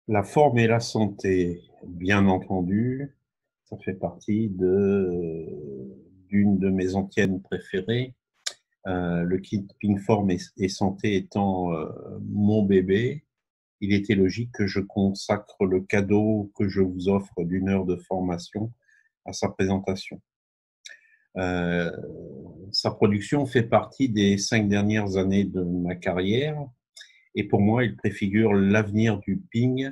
La forme et la santé, bien entendu, ça fait partie d'une de mes antiennes préférées. Le kit Pink Forme et Santé étant mon bébé, il était logique que je consacre le cadeau que je vous offre d'une heure de formation à sa présentation. Euh, Sa production fait partie des 5 dernières années de ma carrière et pour moi, il préfigure l'avenir du ping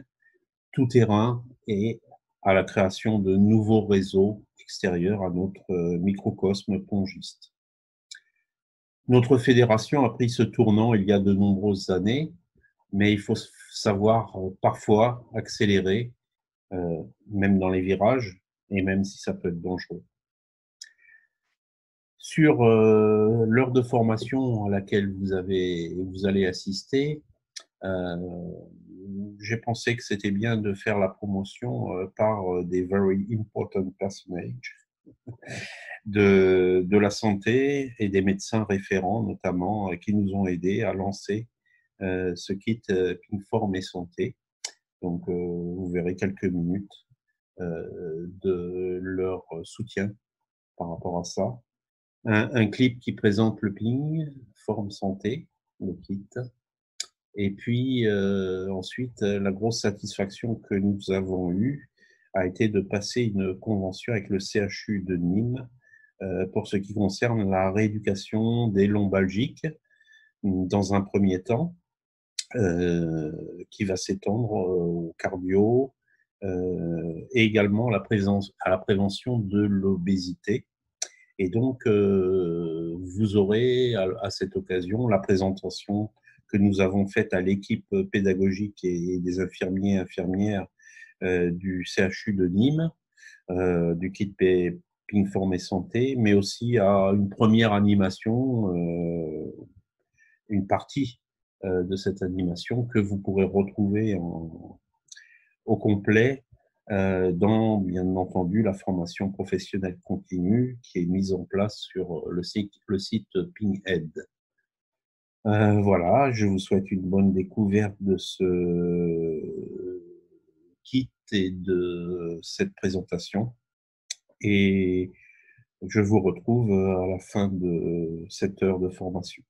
tout-terrain et à la création de nouveaux réseaux extérieurs à notre microcosme pongiste. Notre fédération a pris ce tournant il y a de nombreuses années, mais il faut savoir parfois accélérer, même dans les virages, et même si ça peut être dangereux. Sur l'heure de formation à laquelle vous allez assister, euh, j'ai pensé que c'était bien de faire la promotion par des very important personages de la santé et des médecins référents, notamment, qui nous ont aidés à lancer ce kit Pinkform et Santé. Donc, vous verrez quelques minutes de leur soutien par rapport à ça. Un clip qui présente le Ping, Forme Santé, le kit. Et puis ensuite, la grosse satisfaction que nous avons eue a été de passer une convention avec le CHU de Nîmes pour ce qui concerne la rééducation des lombalgiques dans un premier temps, qui va s'étendre au cardio et également à la prévention de l'obésité. Et donc, vous aurez à cette occasion la présentation que nous avons faite à l'équipe pédagogique et des infirmiers et infirmières du CHU de Nîmes, du kit Ping Forme et Santé, mais aussi à une première animation, une partie de cette animation que vous pourrez retrouver au complet dans, bien entendu, la formation professionnelle continue qui est mise en place sur le site Pinghead. Voilà, je vous souhaite une bonne découverte de ce kit et de cette présentation. Et je vous retrouve à la fin de cette heure de formation.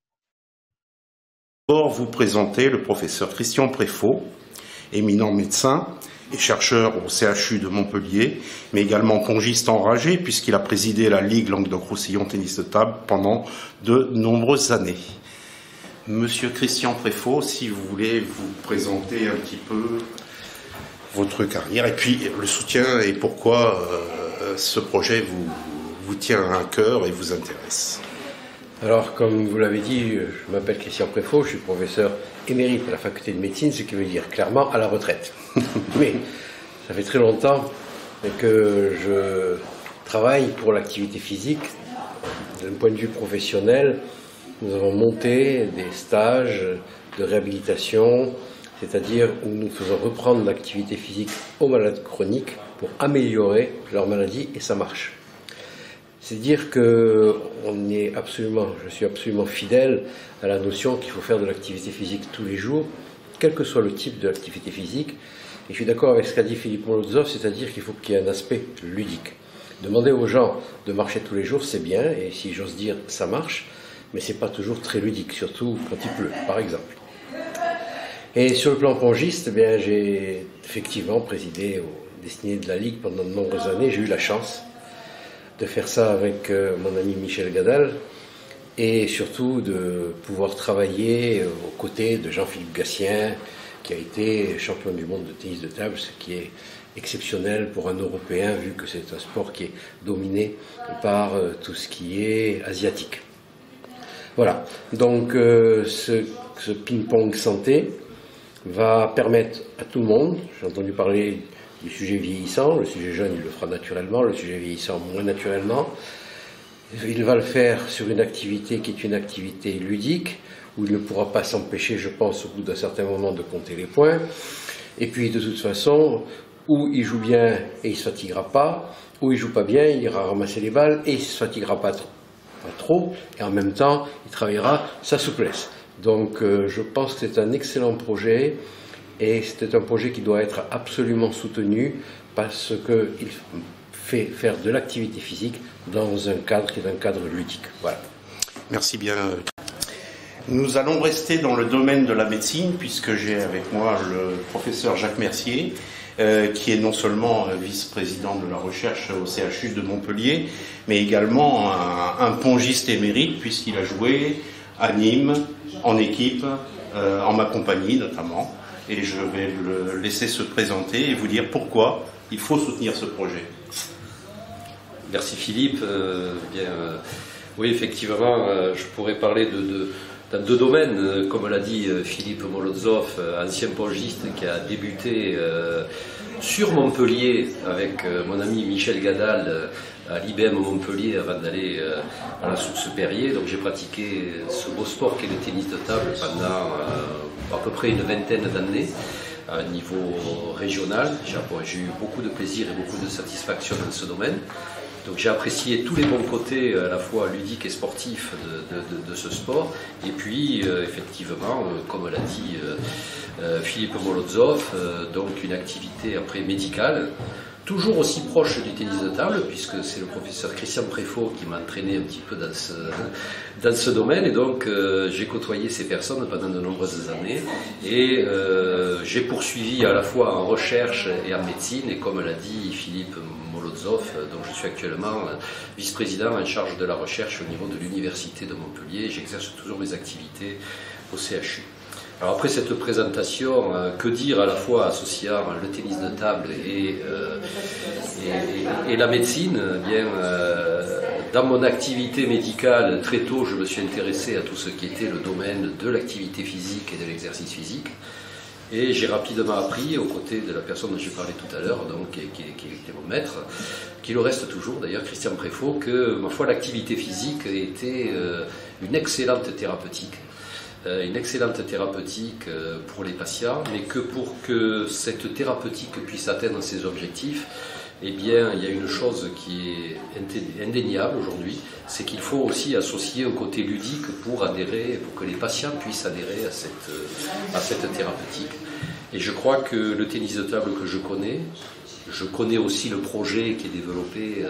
Pour vous présenter le professeur Christian Préfaux, éminent médecin et chercheur au CHU de Montpellier, mais également pongiste enragé puisqu'il a présidé la Ligue Languedoc-Roussillon Tennis de Table pendant de nombreuses années. Monsieur Christian Préfaux, si vous voulez vous présenter un petit peu votre carrière et puis le soutien et pourquoi ce projet vous tient à cœur et vous intéresse. Alors, comme vous l'avez dit, je m'appelle Christian Préfaux, je suis professeur émérite à la faculté de médecine, ce qui veut dire clairement à la retraite. Mais ça fait très longtemps que je travaille pour l'activité physique. D'un point de vue professionnel, nous avons monté des stages de réhabilitation, c'est-à-dire où nous faisons reprendre l'activité physique aux malades chroniques pour améliorer leur maladie, et ça marche. C'est dire que je suis absolument fidèle à la notion qu'il faut faire de l'activité physique tous les jours, quel que soit le type de l'activité physique. Et je suis d'accord avec ce qu'a dit Philippe Morozov, c'est-à-dire qu'il faut qu'il y ait un aspect ludique. Demander aux gens de marcher tous les jours, c'est bien, et si j'ose dire, ça marche, mais c'est pas toujours très ludique, surtout quand il pleut, par exemple. Et sur le plan pongiste, eh bien, j'ai effectivement présidé aux destinées de la Ligue pendant de nombreuses années. J'ai eu la chance de faire ça avec mon ami Michel Gadal et surtout de pouvoir travailler aux côtés de Jean-Philippe Gatien qui a été champion du monde de tennis de table, ce qui est exceptionnel pour un Européen vu que c'est un sport qui est dominé par tout ce qui est asiatique. Voilà, donc ce ping-pong santé va permettre à tout le monde, j'ai entendu parler du sujet vieillissant, le sujet jeune il le fera naturellement, le sujet vieillissant moins naturellement. Il va le faire sur une activité qui est une activité ludique, où il ne pourra pas s'empêcher, je pense, au bout d'un certain moment de compter les points. Et puis de toute façon, où il joue bien et il ne se fatiguera pas, où il joue pas bien, il ira ramasser les balles et il ne se fatiguera pas trop, et en même temps, il travaillera sa souplesse. Donc je pense que c'est un excellent projet et c'est un projet qui doit être absolument soutenu parce qu'il fait faire de l'activité physique dans un cadre qui est un cadre ludique. Voilà. Merci bien. Nous allons rester dans le domaine de la médecine puisque j'ai avec moi le professeur Jacques Mercier, qui est non seulement vice-président de la recherche au CHU de Montpellier, mais également un pongiste émérite puisqu'il a joué à Nîmes, en équipe, en ma compagnie notamment. Et je vais le laisser se présenter et vous dire pourquoi il faut soutenir ce projet. Merci Philippe. Oui, effectivement, je pourrais parler dans deux domaines, comme l'a dit Philippe Molotov, ancien pongiste qui a débuté sur Montpellier avec mon ami Michel Gadal à l'IBM Montpellier avant d'aller à la source Perrier. Donc j'ai pratiqué ce beau sport qu'est le tennis de table pendant à peu près une vingtaine d'années à un niveau régional. J'ai eu beaucoup de plaisir et beaucoup de satisfaction dans ce domaine. Donc j'ai apprécié tous les bons côtés à la fois ludiques et sportifs de ce sport. Et puis effectivement, comme l'a dit Philippe Molotov, donc une activité après médicale, toujours aussi proche du tennis de table, puisque c'est le professeur Christian Préfaux qui m'a entraîné un petit peu dans ce domaine. Et donc j'ai côtoyé ces personnes pendant de nombreuses années. Et j'ai poursuivi à la fois en recherche et en médecine. Et comme l'a dit Philippe Molotov, dont je suis actuellement vice-président en charge de la recherche au niveau de l'université de Montpellier. J'exerce toujours mes activités au CHU. Alors après cette présentation, que dire à la fois associant le tennis de table et la médecine? Bien, dans mon activité médicale, très tôt, je me suis intéressé à tout ce qui était le domaine de l'activité physique et de l'exercice physique. Et j'ai rapidement appris, aux côtés de la personne dont j'ai parlé tout à l'heure, donc qui était mon maître, qui le reste toujours d'ailleurs, Christian Préfaux, que ma foi l'activité physique était une excellente thérapeutique. Une excellente thérapeutique pour les patients, mais que pour que cette thérapeutique puisse atteindre ses objectifs, eh bien, il y a une chose qui est indéniable aujourd'hui, c'est qu'il faut aussi associer un côté ludique pour que les patients puissent adhérer à cette thérapeutique. Et je crois que le tennis de table que je connais aussi le projet qui est développé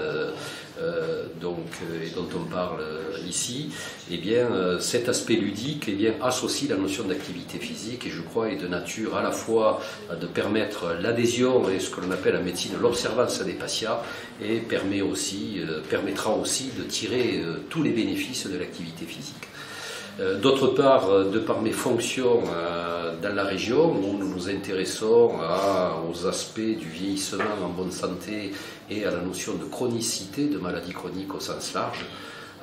et dont on parle ici, eh bien, cet aspect ludique associe la notion d'activité physique et je crois est de nature à la fois de permettre l'adhésion et ce que l'on appelle en médecine l'observance des patients et permettra aussi de tirer tous les bénéfices de l'activité physique. D'autre part, de par mes fonctions dans la région, où nous nous intéressons aux aspects du vieillissement en bonne santé et à la notion de chronicité, de maladie chronique au sens large,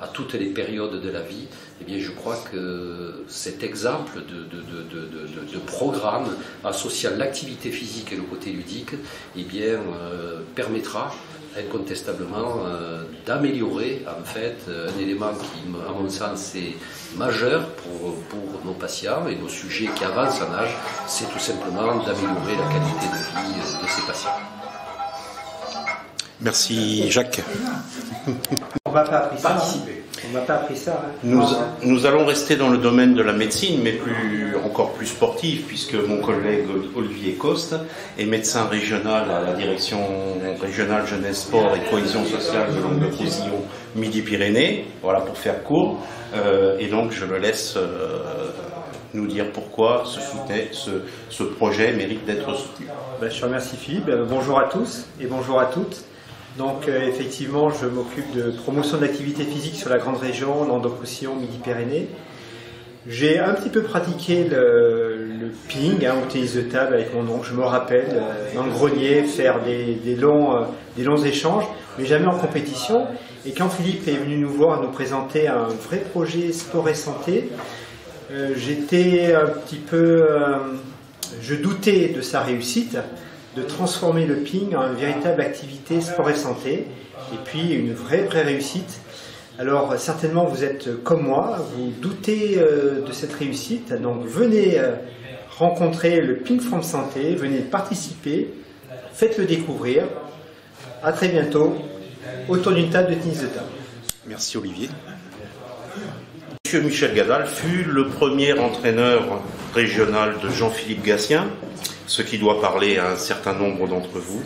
à toutes les périodes de la vie, eh bien, je crois que cet exemple de programme associant l'activité physique et le côté ludique eh bien, permettra incontestablement d'améliorer en fait un élément qui, à mon sens, est majeur pour nos patients et nos sujets qui avancent en âge, c'est tout simplement d'améliorer la qualité de vie de ces patients. Merci Jacques. On ne m'a pas appris ça. On m'a pas appris ça. Nous allons rester dans le domaine de la médecine, mais encore plus sportif, puisque mon collègue Olivier Coste est médecin régional à la direction régionale jeunesse, sport et cohésion sociale de Languedoc-Roussillon Midi-Pyrénées, voilà pour faire court. Et donc je le laisse nous dire pourquoi ce projet mérite d'être soutenu. Je remercie Philippe. Bonjour à tous et bonjour à toutes. Donc effectivement, je m'occupe de promotion de l'activité physique sur la grande région, Languedoc-Roussillon, Midi-Pyrénées. J'ai un petit peu pratiqué le ping au tennis de table avec mon oncle, je me rappelle, dans le grenier, faire des longs échanges, mais jamais en compétition. Et quand Philippe est venu nous voir, nous présenter un vrai projet sport et santé, j'étais un petit peu... je doutais de sa réussite, de transformer le ping en une véritable activité sport et santé, et puis une vraie réussite. Alors certainement vous êtes comme moi, vous doutez de cette réussite, donc venez rencontrer le Ping Forme Santé, venez participer, faites-le découvrir. À très bientôt, autour d'une table de tennis de table. Merci Olivier. Monsieur Michel Gadal fut le premier entraîneur régional de Jean-Philippe Gatien ce qui doit parler à un certain nombre d'entre vous.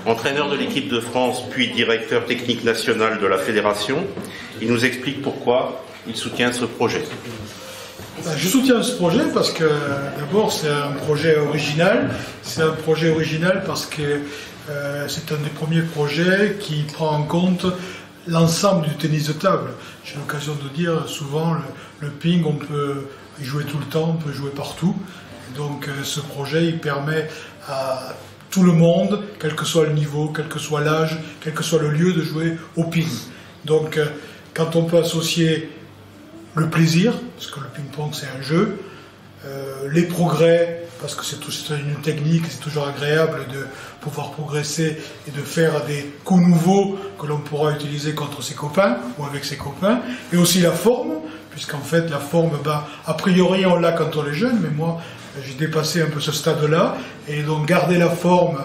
Entraîneur de l'équipe de France, puis directeur technique national de la fédération, il nous explique pourquoi il soutient ce projet. Je soutiens ce projet parce que d'abord c'est un projet original. C'est un projet original parce que c'est un des premiers projets qui prend en compte l'ensemble du tennis de table. J'ai l'occasion de dire souvent le ping, on peut y jouer tout le temps, on peut jouer partout. Donc ce projet il permet à tout le monde, quel que soit le niveau, quel que soit l'âge, quel que soit le lieu, de jouer au ping. Donc quand on peut associer le plaisir, parce que le ping-pong c'est un jeu, les progrès, parce que c'est une technique, c'est toujours agréable de pouvoir progresser et de faire des coups nouveaux que l'on pourra utiliser contre ses copains ou avec ses copains, et aussi la forme, puisqu'en fait la forme, a priori on l'a quand on est jeune, mais moi j'ai dépassé un peu ce stade-là, et donc garder la forme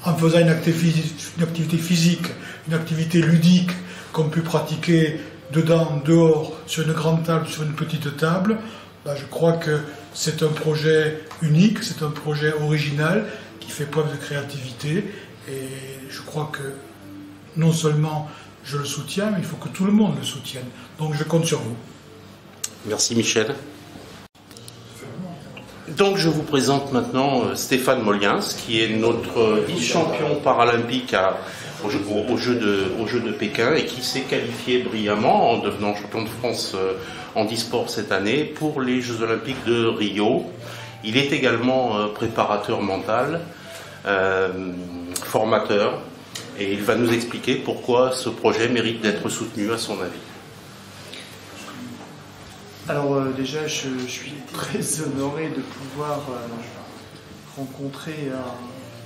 en faisant une activité physique, une activité ludique qu'on peut pratiquer dedans, dehors, sur une grande table, sur une petite table, je crois que c'est un projet unique, c'est un projet original qui fait preuve de créativité, et je crois que non seulement je le soutiens, mais il faut que tout le monde le soutienne. Donc je compte sur vous. Merci Michel. Donc je vous présente maintenant Stéphane Moliens, qui est notre vice-champion paralympique aux Jeux de Pékin et qui s'est qualifié brillamment en devenant champion de France en e-sport cette année pour les Jeux Olympiques de Rio. Il est également préparateur mental, formateur, et il va nous expliquer pourquoi ce projet mérite d'être soutenu à son avis. Alors déjà, je suis très honoré de pouvoir rencontrer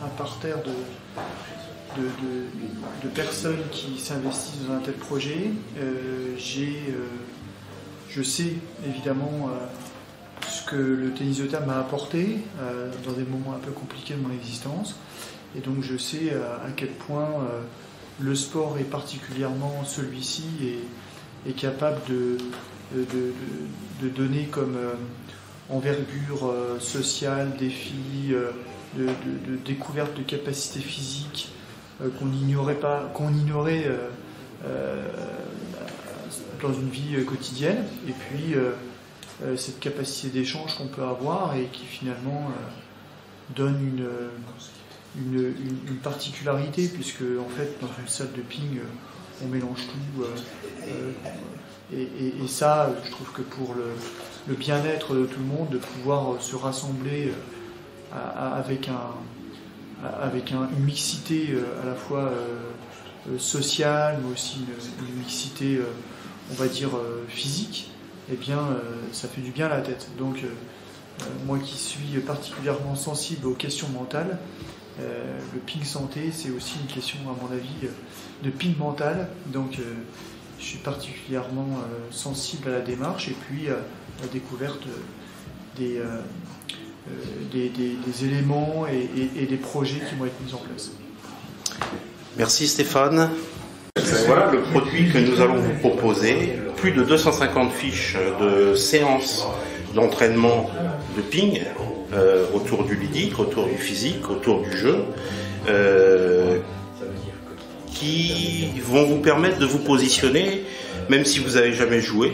un parterre de personnes qui s'investissent dans un tel projet. Je sais évidemment ce que le tennis de table m'a apporté dans des moments un peu compliqués de mon existence, et donc je sais à quel point le sport, et particulièrement celui-ci, est capable de donner comme envergure sociale, défi, de découverte de capacités physiques qu'on ignorait dans une vie quotidienne, et puis cette capacité d'échange qu'on peut avoir et qui finalement donne une particularité, puisque en fait dans une salle de ping on mélange tout, et ça, je trouve que pour le bien-être de tout le monde, de pouvoir se rassembler avec une mixité à la fois sociale, mais aussi une mixité, on va dire, physique, eh bien, ça fait du bien à la tête. Donc, moi qui suis particulièrement sensible aux questions mentales, le ping santé, c'est aussi une question, à mon avis, de ping mental. Donc, je suis particulièrement sensible à la démarche, et puis à la découverte des éléments et des projets qui vont être mis en place. Merci Stéphane. Voilà le produit que nous allons vous proposer. Plus de 250 fiches de séances d'entraînement de ping autour du ludique, autour du physique, autour du jeu, qui vont vous permettre de vous positionner, même si vous n'avez jamais joué,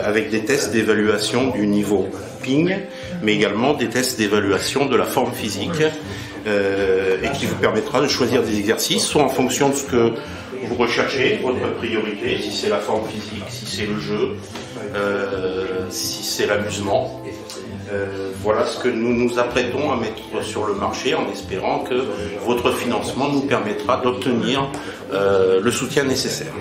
avec des tests d'évaluation du niveau ping, mais également des tests d'évaluation de la forme physique, et qui vous permettra de choisir des exercices, soit en fonction de ce que vous recherchez, votre priorité, si c'est la forme physique, si c'est le jeu, si c'est l'amusement. Voilà ce que nous nous apprêtons à mettre sur le marché, en espérant que votre financement nous permettra d'obtenir le soutien nécessaire.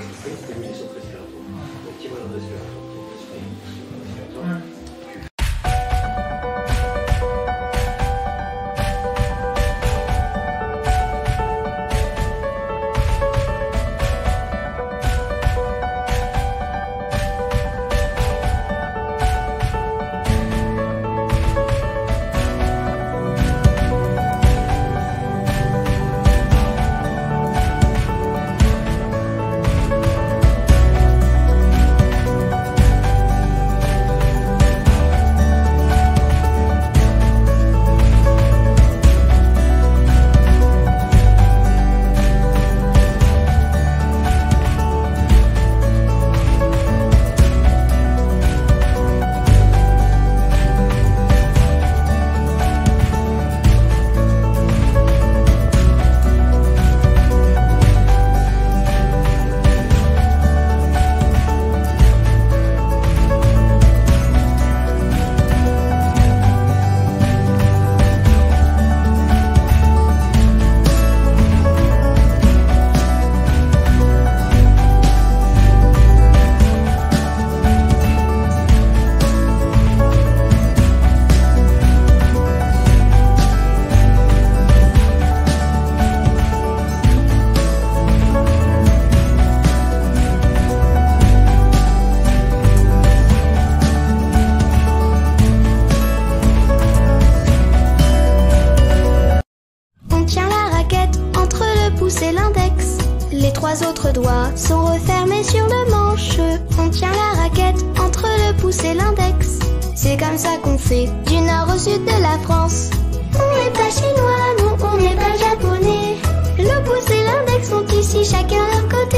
pouce et l'index. Les 3 autres doigts sont refermés sur le manche. On tient la raquette entre le pouce et l'index. C'est comme ça qu'on fait du nord au sud de la France. On n'est pas chinois, non, on n'est pas japonais. Le pouce et l'index sont ici chacun à leur côté.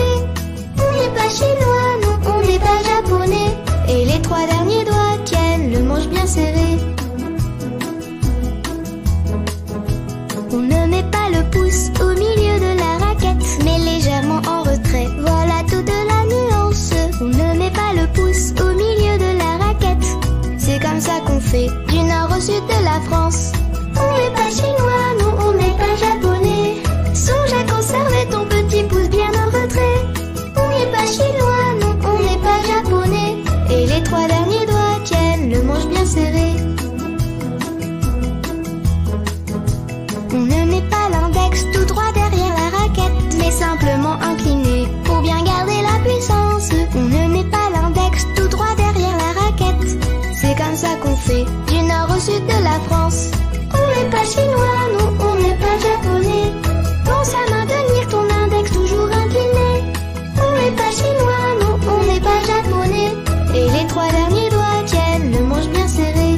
On n'est pas chinois, non, on n'est pas japonais. Et les 3 derniers doigts tiennent le manche bien serré. On ne met pas le pouce au milieu de la raquette, mais légèrement en retrait. Voilà toute la nuance. On ne met pas le pouce au milieu de la raquette. C'est comme ça qu'on fait du nord au sud de la France. On n'est pas chinois, non, on n'est pas japonais. Songe à conserver ton petit pouce bien en retrait. On n'est pas chinois, non, on n'est pas japonais. Et les 3 derniers doigts tiennent le manche bien serré. On ne met pas l'index tout droit derrière la raquette, mais simplement incliné pour bien garder la puissance. On ne met pas l'index tout droit derrière la raquette. C'est comme ça qu'on fait du nord au sud de la France. On n'est pas chinois, non, on n'est pas japonais. Pense à maintenir ton index toujours incliné. On n'est pas chinois, non, on n'est pas japonais. Et les 3 derniers doigts tiennent le manche bien serré.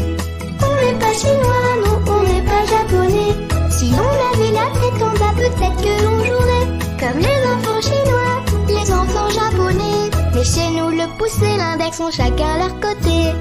On n'est pas chinois, non, on n'est pas japonais. Si on avait la tête en bas, peut-être que l'on jouerait comme les enfants chinois, les enfants japonais. Mais chez nous, le pouce et l'index sont chacun à leur côté.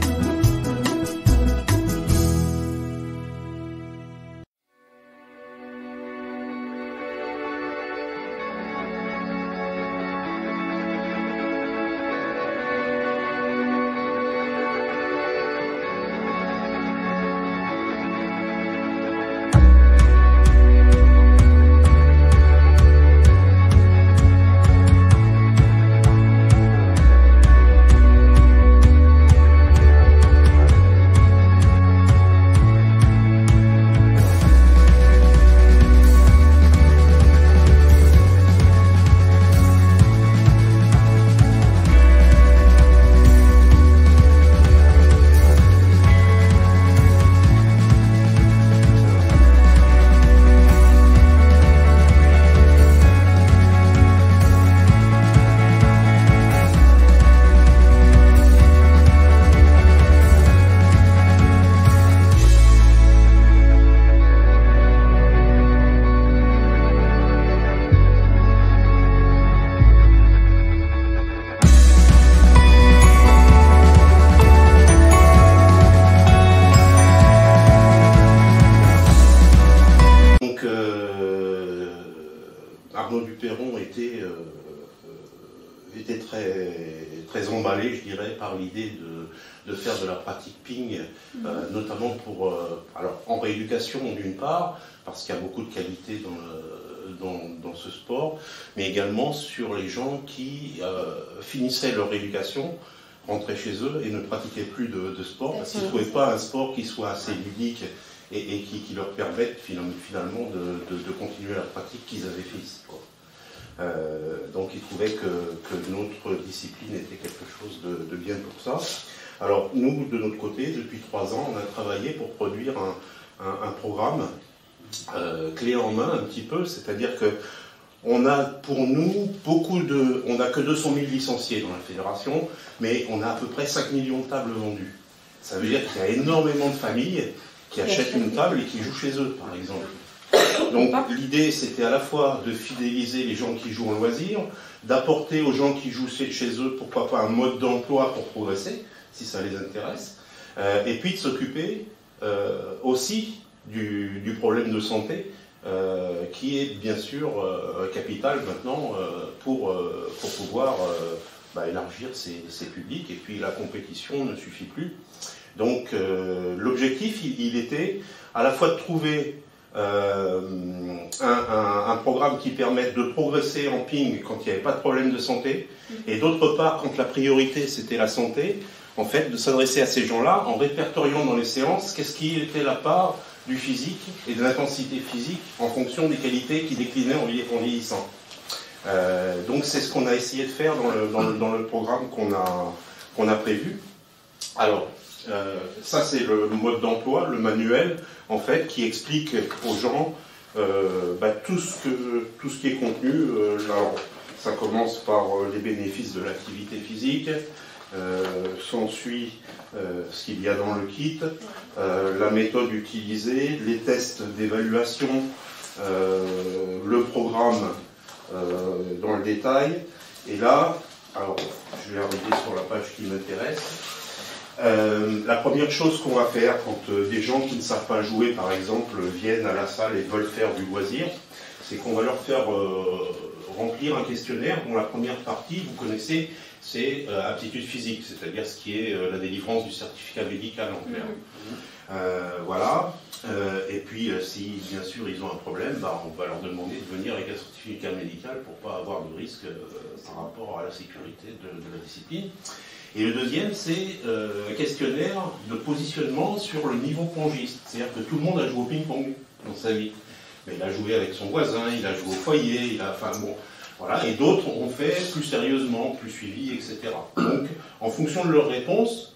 Était très emballé, je dirais, par l'idée de faire de la pratique ping, notamment pour, alors en rééducation d'une part, parce qu'il y a beaucoup de qualité dans ce sport, mais également sur les gens qui finissaient leur rééducation, rentraient chez eux et ne pratiquaient plus de sport, parce qu'ils ne trouvaient pas un sport qui soit assez ludique et qui leur permette finalement de continuer la pratique qu'ils avaient fait ici, quoi. Donc ils trouvaient que notre discipline était quelque chose de bien pour ça. Alors nous, de notre côté, depuis 3 ans, on a travaillé pour produire un programme clé en main un petit peu, c'est-à-dire que on a pour nous on n'a que 200 000 licenciés dans la fédération, mais on a à peu près 5 millions de tables vendues. Ça veut dire qu'il y a énormément de familles qui achètent une table et qui jouent chez eux, par exemple. Donc l'idée, c'était à la fois de fidéliser les gens qui jouent en loisir, d'apporter aux gens qui jouent chez eux, pourquoi pas un mode d'emploi pour progresser, si ça les intéresse, et puis de s'occuper aussi du problème de santé, qui est bien sûr capital maintenant pour pouvoir élargir ses publics, et puis la compétition ne suffit plus. Donc l'objectif, il était à la fois de trouver un programme qui permette de progresser en ping quand il n'y avait pas de problème de santé, et d'autre part, quand la priorité c'était la santé, en fait, de s'adresser à ces gens-là en répertoriant dans les séances qu'est-ce qui était la part du physique et de l'intensité physique en fonction des qualités qui déclinaient en vieillissant. Donc c'est ce qu'on a essayé de faire dans le programme qu'on a prévu. Alors, ça c'est le mode d'emploi, le manuel, en fait, qui explique aux gens tout ce qui est contenu. Alors, ça commence par les bénéfices de l'activité physique, s'ensuit ce qu'il y a dans le kit, la méthode utilisée, les tests d'évaluation, le programme dans le détail. Et là, alors je vais arriver sur la page qui m'intéresse. La première chose qu'on va faire quand des gens qui ne savent pas jouer, par exemple, viennent à la salle et veulent faire du loisir, c'est qu'on va leur faire remplir un questionnaire dont la première partie, vous connaissez, c'est aptitude physique, c'est-à-dire ce qui est la délivrance du certificat médical en clair. Voilà. Et puis, si bien sûr ils ont un problème, on va leur demander de venir avec un certificat médical pour ne pas avoir de risque par rapport à la sécurité de la discipline. Et le deuxième, c'est un questionnaire de positionnement sur le niveau pongiste. C'est-à-dire que tout le monde a joué au ping-pong dans sa vie. Mais il a joué avec son voisin, il a joué au foyer, voilà. Et d'autres ont fait plus sérieusement, plus suivi, etc. Donc, en fonction de leurs réponses,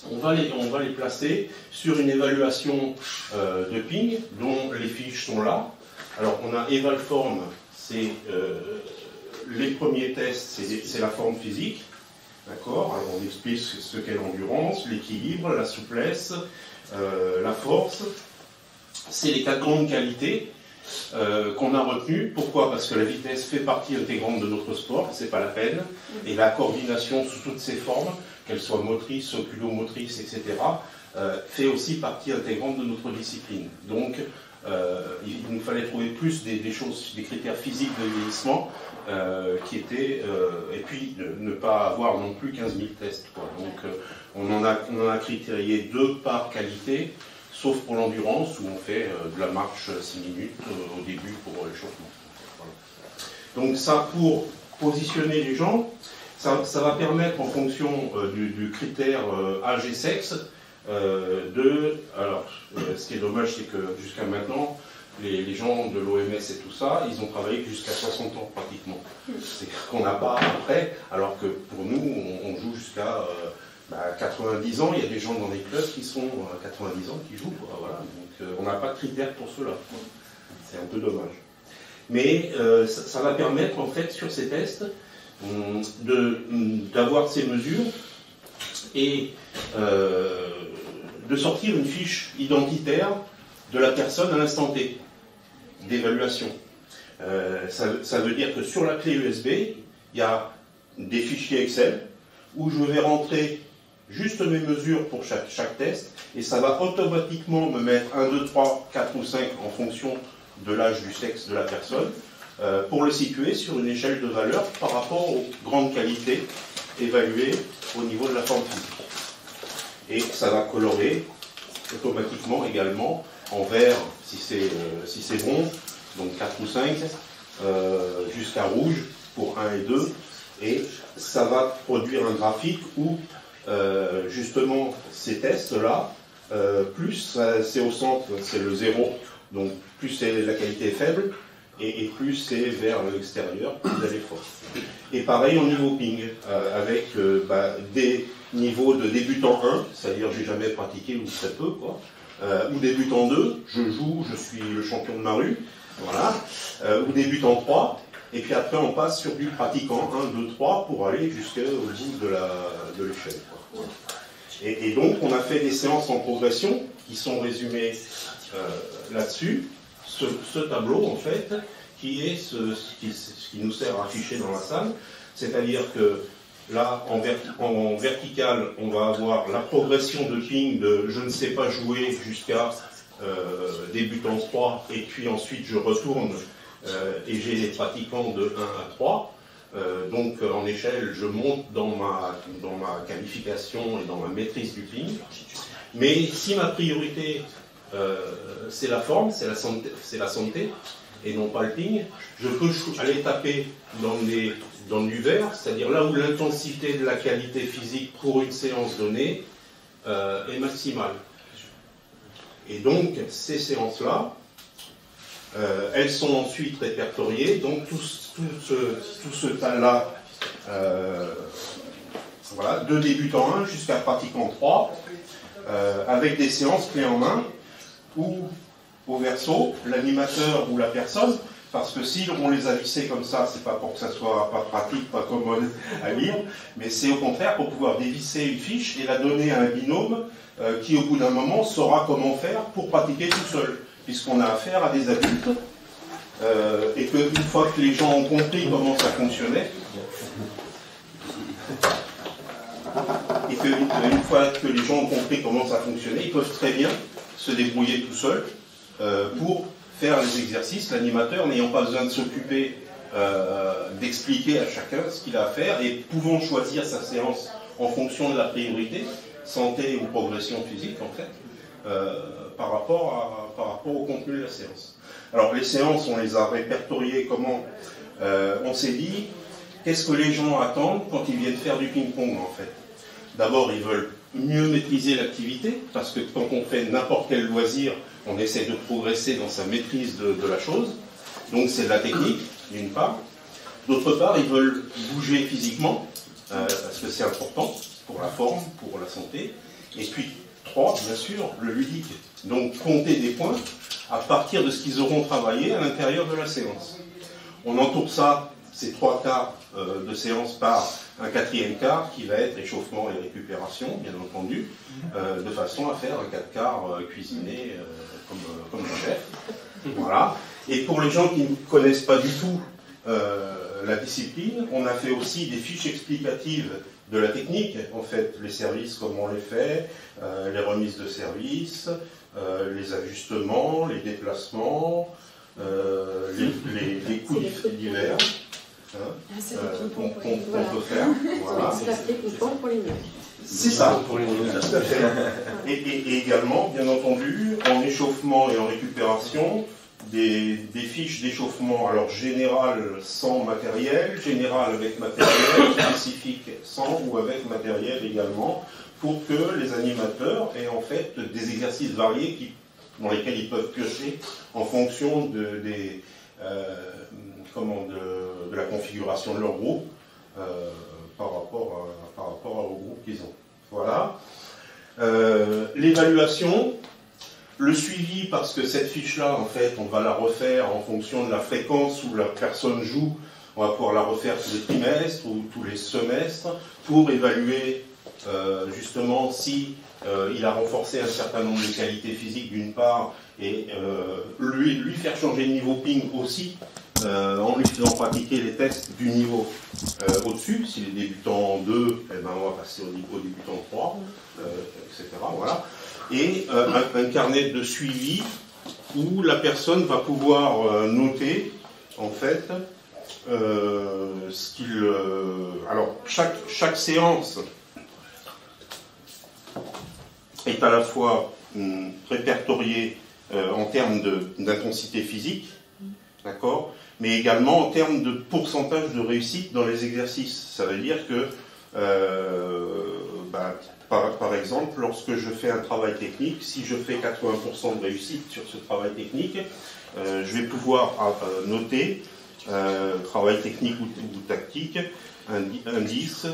on va les placer sur une évaluation de ping, dont les fiches sont là. Alors, on a EvalForm, c'est les premiers tests, c'est la forme physique. D'accord. Alors, on explique ce qu'est l'endurance, l'équilibre, la souplesse, la force. C'est les 4 grandes qualités qu'on a retenues. Pourquoi? Parce que la vitesse fait partie intégrante de notre sport, c'est pas la peine. Et la coordination sous toutes ses formes, qu'elles soient motrices, oculomotrices, etc., fait aussi partie intégrante de notre discipline. Donc, il nous fallait trouver plus des choses, des critères physiques de vieillissement qui étaient, et puis ne pas avoir non plus 15 000 tests, quoi. Donc, on en a critérié 2 par qualité, sauf pour l'endurance où on fait de la marche 6 minutes au début pour l'échauffement. Voilà. Donc ça, pour positionner les gens, ça va permettre en fonction du critère âge et sexe, alors ce qui est dommage, c'est que jusqu'à maintenant, les gens de l'OMS et tout ça, ils ont travaillé jusqu'à 60 ans pratiquement. C'est qu'on n'a pas après, alors que pour nous, on joue jusqu'à 90 ans. Il y a des gens dans les clubs qui sont à 90 ans qui jouent, quoi, voilà. Donc on n'a pas de critères pour cela. C'est un peu dommage. Mais ça va permettre en fait sur ces tests d'avoir ces mesures et de sortir une fiche identitaire de la personne à l'instant T d'évaluation. Ça veut dire que sur la clé USB, il y a des fichiers Excel où je vais rentrer juste mes mesures pour chaque test et ça va automatiquement me mettre 1, 2, 3, 4 ou 5 en fonction de l'âge, du sexe de la personne pour le situer sur une échelle de valeur par rapport aux grandes qualités évaluées au niveau de la forme physique. Et ça va colorer automatiquement également en vert si c'est bon, donc 4 ou 5, jusqu'à rouge pour 1 et 2, et ça va produire un graphique où justement ces tests-là, plus c'est au centre, c'est le 0, donc plus c'est la qualité est faible, et plus c'est vers l'extérieur, plus elle est forte. Et pareil au niveau ping, avec des niveaux de débutant 1, c'est-à-dire j'ai jamais pratiqué ou très peu, quoi, ou débutant 2, je joue, je suis le champion de ma rue, voilà, ou débutant 3, et puis après on passe sur du pratiquant 1, 2, 3 pour aller jusqu'au bout de l'échelle. Voilà. Et donc on a fait des séances en progression qui sont résumées là-dessus, ce tableau en fait, qui est ce qui nous sert à afficher dans la salle, c'est-à-dire que là, en vertical, on va avoir la progression de ping de je ne sais pas jouer jusqu'à débutant 3, et puis ensuite je retourne et j'ai les pratiquants de 1 à 3. Donc en échelle, je monte dans ma qualification et dans ma maîtrise du ping. Mais si ma priorité c'est la forme, c'est la santé, et non pas le ping, je peux aller taper dans du vert, c'est-à-dire là où l'intensité de la qualité physique pour une séance donnée est maximale. Et donc, ces séances-là, elles sont ensuite répertoriées, donc tout ce tas-là, voilà, de débutant 1 jusqu'à pratiquant 3, avec des séances clés en main, où au verso, l'animateur ou la personne, parce que si on les a vissés comme ça, c'est pas pour que ça soit pas pratique, pas commode à lire, mais c'est au contraire pour pouvoir dévisser une fiche et la donner à un binôme qui, au bout d'un moment, saura comment faire pour pratiquer tout seul, puisqu'on a affaire à des adultes, et qu'une fois que les gens ont compris comment ça fonctionnait, ils peuvent très bien se débrouiller tout seuls pour faire les exercices, l'animateur n'ayant pas besoin de s'occuper d'expliquer à chacun ce qu'il a à faire et pouvant choisir sa séance en fonction de la priorité, santé ou progression physique en fait, par rapport au contenu de la séance. Alors les séances, on les a répertoriées comment on s'est dit, qu'est-ce que les gens attendent quand ils viennent faire du ping-pong en fait? D'abord, ils veulent mieux maîtriser l'activité, parce que quand on fait n'importe quel loisir, on essaie de progresser dans sa maîtrise de la chose. Donc c'est de la technique, d'une part. D'autre part, ils veulent bouger physiquement, parce que c'est important pour la forme, pour la santé. Et puis, 3, bien sûr, le ludique. Donc compter des points à partir de ce qu'ils auront travaillé à l'intérieur de la séance. On entoure ça, ces 3 quarts de séance, par un 4e quart qui va être échauffement et récupération, bien entendu, de façon à faire un 4 quarts cuisiné comme un chef. Voilà. Et pour les gens qui ne connaissent pas du tout la discipline, on a fait aussi des fiches explicatives de la technique, en fait, les services, comment on les fait, les remises de services, les ajustements, les déplacements, les coups divers. Qu'on peut faire. Voilà. C'est ça, tout à fait. Et également, bien entendu, en échauffement et en récupération, des fiches d'échauffement, alors général sans matériel, général avec matériel, spécifique sans ou avec matériel également, pour que les animateurs aient en fait des exercices variés dans lesquels ils peuvent piocher en fonction de la configuration de leur groupe par rapport au groupe qu'ils ont. Voilà. L'évaluation, le suivi, parce que cette fiche-là, en fait, on va la refaire en fonction de la fréquence où la personne joue. On va pouvoir la refaire tous les trimestres ou tous les semestres pour évaluer justement si il a renforcé un certain nombre de qualités physiques d'une part et lui faire changer de niveau ping aussi en lui faisant pratiquer les tests du niveau au-dessus. S'il est débutant en 2, eh ben, on va passer au débutant 3, etc. Voilà. Et un carnet de suivi où la personne va pouvoir noter en fait ce qu'il... alors chaque séance est à la fois répertoriée en termes d'intensité physique, d'accord, mais également en termes de pourcentage de réussite dans les exercices. Ça veut dire que, par exemple, lorsque je fais un travail technique, si je fais 80% de réussite sur ce travail technique, je vais pouvoir noter travail technique ou tactique, indice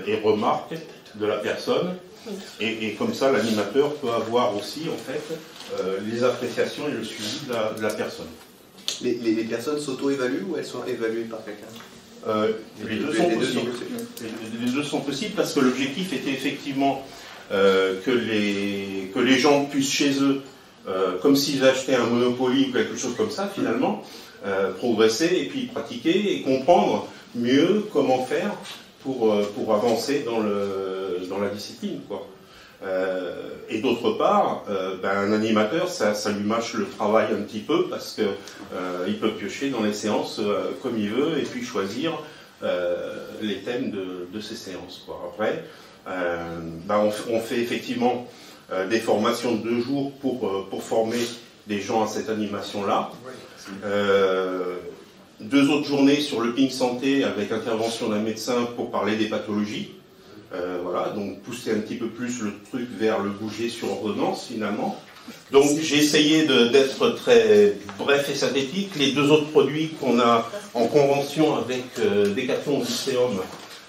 et remarque de la personne. Et comme ça, l'animateur peut avoir aussi, en fait, les appréciations et le suivi de la personne. Les personnes s'auto-évaluent ou elles sont évaluées par quelqu'un? Les deux sont possibles. Les deux sont possibles parce que l'objectif était effectivement que les gens puissent chez eux, comme s'ils achetaient un Monopoly ou quelque chose comme ça, finalement, progresser et puis pratiquer et comprendre mieux comment faire pour avancer dans la discipline, quoi. Et d'autre part, un animateur, ça lui mâche le travail un petit peu parce que il peut piocher dans les séances comme il veut et puis choisir les thèmes de ces séances, quoi. Après, on fait effectivement des formations de 2 jours pour former des gens à cette animation-là. 2 autres journées sur le ping santé avec intervention d'un médecin pour parler des pathologies. Voilà, donc pousser un petit peu plus le truc vers le bouger sur ordonnance finalement. Donc j'ai essayé d'être très bref et synthétique. Les 2 autres produits qu'on a en convention avec Decathlon Lycéum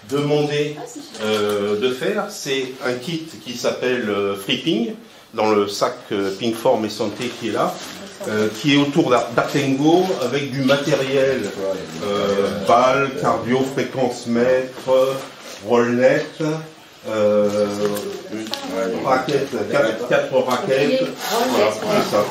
demandé de faire, c'est un kit qui s'appelle Free Ping, dans le sac Ping Form et Santé qui est là, qui est autour d'Artengo avec du matériel, balles, cardio, fréquence mètre, roulette, raquettes, 4 raquettes, voilà, ça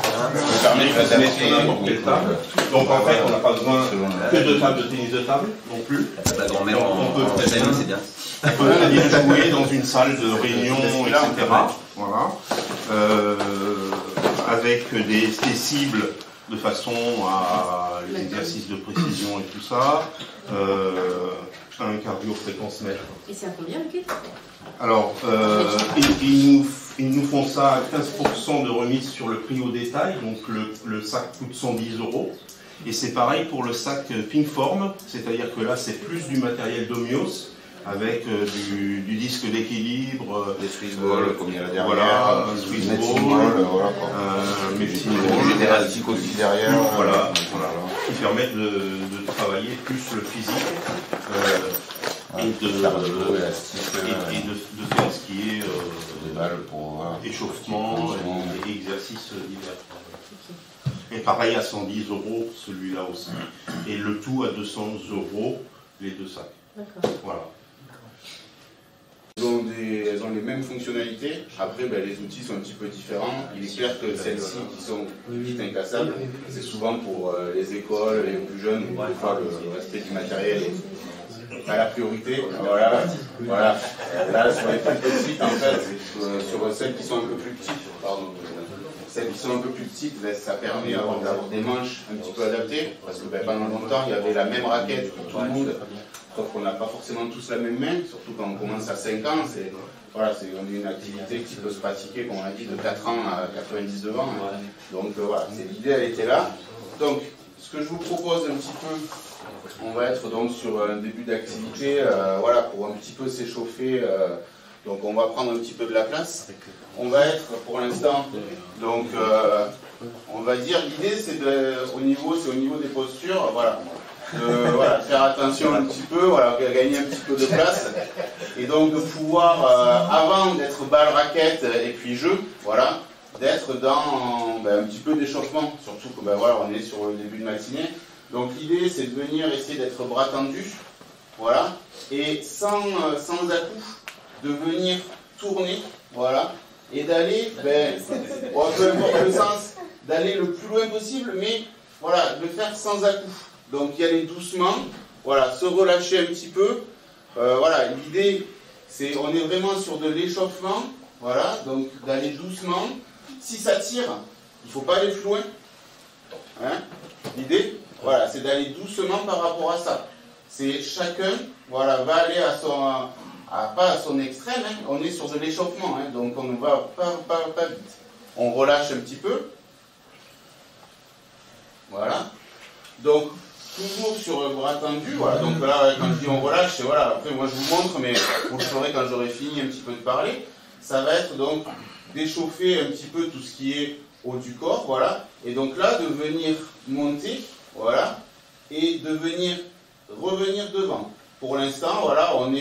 permet de mettre n'importe quelle table. Donc en fait, on n'a pas besoin que de table de tennis de table non plus. La grand-mère on peut c'est bien. On peut aller jouer dans une salle de réunion, etc. Voilà. Avec des cibles de façon à les exercices de précision et tout ça. Un cardio fréquence mètre. Et c'est à combien le kit? Alors, ils nous font ça à 15% de remise sur le prix au détail, donc le sac coûte 110 €. Et c'est pareil pour le sac Pinkform, c'est-à-dire que là c'est plus du matériel Domios, avec du disque d'équilibre, des Swiss balls comme il y a là derrière, voilà, un Swiss ball, génératique aussi derrière, voilà, qui permettent de travailler plus le physique et de faire ce qui est échauffement et exercices divers. Et pareil à 110 € celui-là aussi. Et le tout à 200 € les deux sacs. Voilà. Elles ont les mêmes fonctionnalités. Après, les outils sont un petit peu différents. Il est clair que celles-ci, qui sont vite incassables, c'est souvent pour les écoles, les plus jeunes, où des fois le respect du matériel est pas la priorité. Voilà. Là, sur les plus petites, en fait, sur celles qui sont un peu plus petites, celles qui sont un peu plus petites, ça permet d'avoir des manches un petit peu adaptées, parce que pendant longtemps, il y avait la même raquette pour tout le monde. Sauf qu'on n'a pas forcément tous la même main, surtout quand on commence à 5 ans, on est une activité qui peut se pratiquer, comme on a dit, de 4 ans à 99 ans. Donc voilà, l'idée elle était là. Donc ce que je vous propose un petit peu, on va être donc sur un début d'activité, voilà, pour un petit peu s'échauffer. Donc on va prendre un petit peu de la place. On va être pour l'instant, donc on va dire, l'idée c'est au niveau des postures, voilà. Faire attention un petit peu, gagner un petit peu de place, et donc de pouvoir, avant d'être balle, raquette et puis jeu, voilà, d'être dans un petit peu d'échauffement, surtout que on est sur le début de matinée. Donc l'idée c'est de venir essayer d'être bras tendus, voilà, et sans à-coup, de venir tourner, voilà, et d'aller, peu importe le sens, d'aller le plus loin possible, mais voilà, de le faire sans à-coup. Donc y aller doucement, voilà, se relâcher un petit peu. Voilà, l'idée, c'est on est vraiment sur de l'échauffement, voilà, donc d'aller doucement. Si ça tire, il ne faut pas aller plus loin. Hein, l'idée, voilà, c'est d'aller doucement par rapport à ça. C'est chacun, voilà, va aller pas à son extrême, hein, on est sur de l'échauffement, hein, donc on ne va pas vite. On relâche un petit peu. Voilà. Donc, toujours sur le bras tendu, voilà, donc là, quand je dis on relâche, c'est voilà, après moi je vous montre, mais vous le saurez quand j'aurai fini un petit peu de parler, ça va être donc d'échauffer un petit peu tout ce qui est haut du corps, voilà, et donc là, de venir monter, voilà, et de venir revenir devant. Pour l'instant, voilà, on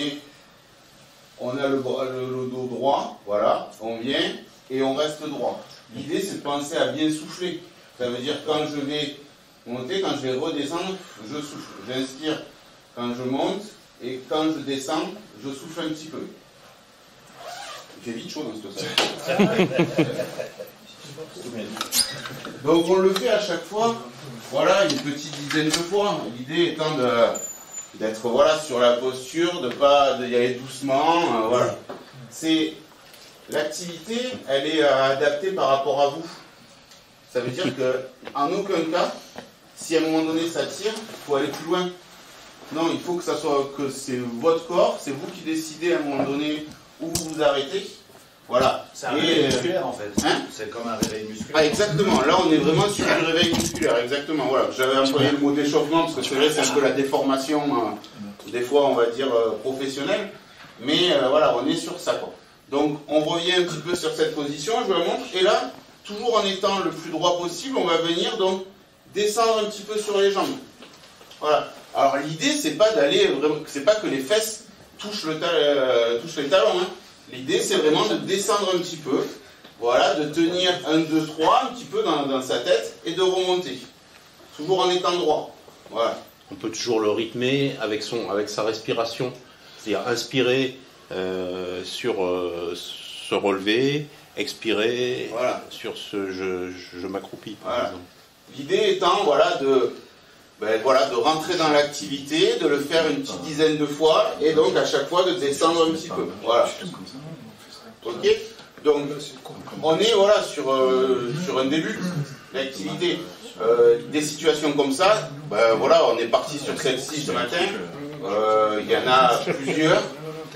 a le dos droit, voilà, on vient, et on reste droit. L'idée, c'est de penser à bien souffler, ça veut dire quand je vais monter, quand je vais redescendre, je souffle. J'inspire quand je monte et quand je descends, je souffle un petit peu. Il fait vite chaud dans ce salle. Donc on le fait à chaque fois, voilà, une petite dizaine de fois. L'idée étant d'être voilà, sur la posture, de y aller doucement. Voilà. L'activité, elle est adaptée par rapport à vous. Ça veut dire qu'en aucun cas, si à un moment donné ça tire, il faut aller plus loin. Non, il faut que c'est votre corps, c'est vous qui décidez à un moment donné où vous vous arrêtez. Voilà. C'est un réveil musculaire en fait. Hein, c'est comme un réveil musculaire. Ah, exactement. Là, on est vraiment sur du réveil musculaire. Exactement. Voilà. J'avais employé le mot d'échauffement parce que c'est vrai, c'est un peu la déformation, des fois, on va dire professionnelle. Mais voilà, on est sur ça, quoi. Donc, on revient un petit peu sur cette position. Je vous la montre. Et là, toujours en étant le plus droit possible, on va venir donc descendre un petit peu sur les jambes. Voilà. Alors l'idée, c'est pas que les fesses touchent les talons. Hein. L'idée, c'est vraiment de descendre un petit peu voilà, de tenir 1, 2, 3 un petit peu dans sa tête et de remonter. Toujours en étant droit. Voilà. On peut toujours le rythmer avec sa respiration. C'est-à-dire inspirer sur se relever, expirer sur ce je m'accroupis, par exemple. L'idée étant de rentrer dans l'activité, de le faire une petite dizaine de fois, et donc à chaque fois de descendre un petit peu. Voilà. Ok. Donc on est sur un début d'activité. Des situations comme ça, on est parti sur celle-ci ce matin. Il y en a plusieurs.